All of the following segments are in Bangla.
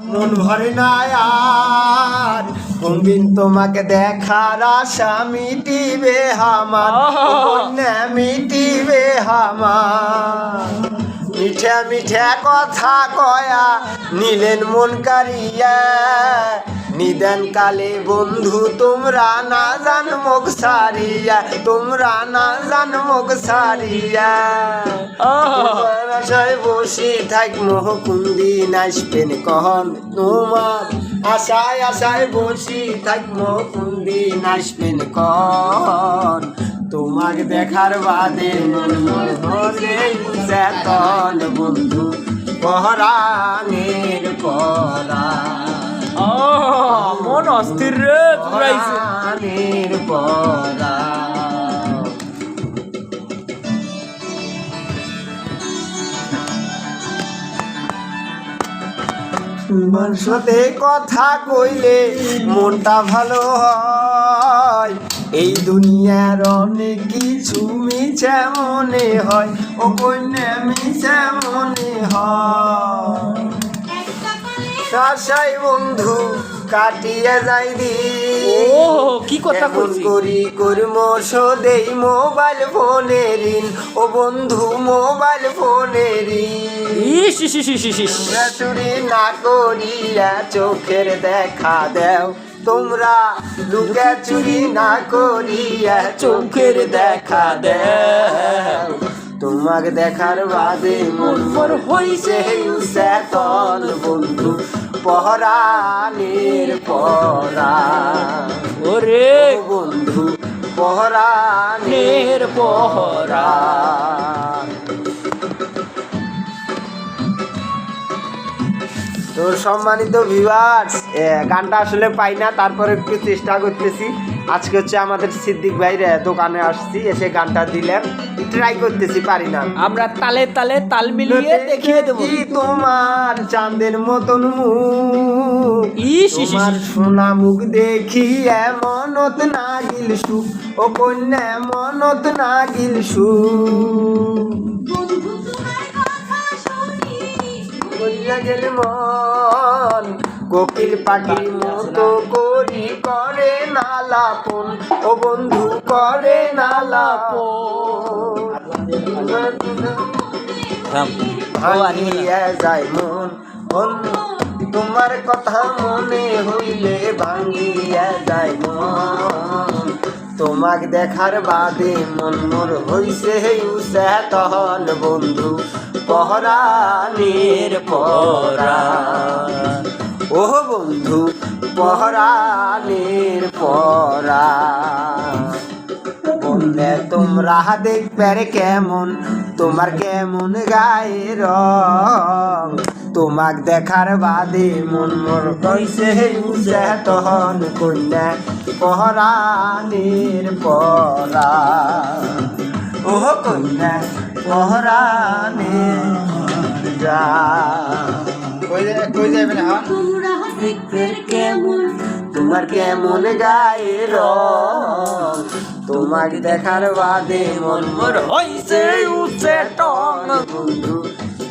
মন ভরে না আর কোনদিন তোমাকে দেখার আশা মিটিবে আমার কন্যা মিটিবে আমার মিঠা মিঠা কথা কয়া নিলেন মন কারিয়া নিদান কালে বন্ধু তোমরা না জান মুখ সারিয়া তোমরা না জান মুখ সারিয়া তোমার আশায় বসে থাক মোহ কোনদিন আসবেন কখন তোমার আশায় আশায় বসে থাক মোহ কোনদিন আসবেন কখন তোমাকে দেখার বাদে মন হলে চেতন বন্ধু পহরানের পরা মন অস্থির রে পহরানের পরা সাথে কথা কইলে মনটা ভালো হয় এই দুনিয়ার অনেক কিছু মিছে মনে হয় ও কন্যা মিছে মনে হয় আশাই বন্ধু কাটিয়ে যাই কি কথা করি কর্ম শোধেই মোবাইল ফোনের ঋণ ও বন্ধু মোবাইল ফোনের চুরি না করিয়া চোখের দেখা দেও তোমরা লুকা চুরি না করিয়া চোখের দেখা দেও তোমাকে দেখার বাদে মন মোর হইছে চেতন বন্ধু পহরানের পরা ওরে বন্ধু পহরানের পহরা তো সম্মানিত ভিউয়ার্স গানটা আসলে পাই না তারপরে একটু চেষ্টা করতেছি আজকে হচ্ছে আমাদের সিদ্দিক ভাইয়ের দোকানে আসছি এসে গানটা দিলেন ট্রাই করতেছি পারি না আমরা তালে তালে তাল মিলিয়ে দেখিয়ে দেবো তোমার চাঁদের মতন মুখ তোমার সোনা মুখ দেখি মনত না গিল সুখ ও কন্যা মনত না গিল সুখ গেল মন কোকিল পাখির মতো করি করে নালাপন ও বন্ধু করে নালাপন ভাঙিয়া যায় মন তোমার কথা মনে হইলে ভাঙিয়া যায় মন তোমাকে দেখার বাদে মন মোর হইছে চেতন বন্ধু পহরানের পরা ও বন্ধু পহরানের পরা বললে তোমরা দেখবে কেমন তোমার কেমন গায়ে রং তোমাকে দেখার বাদে মন মোর হইছে চেতন কন্যা পহরানের পরা ও কন্যা পহরানের যা কই যাবে না তোমার কেমন গায়ে রং তোমাকে দেখার বাদে মন মোর হইছে চেতন বন্ধু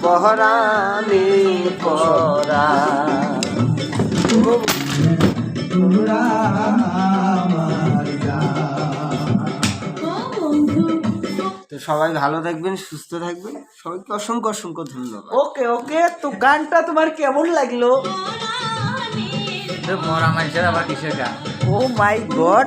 পহরানের পরা তো সবাই ভালো থাকবেন সুস্থ থাকবেন সবাইকে অসংখ্য অসংখ্য ধন্যবাদ ওকে ওকে তো গানটা তোমার কেমন লাগলো মরা মানুষের আবার কিসের গান ও মাই গড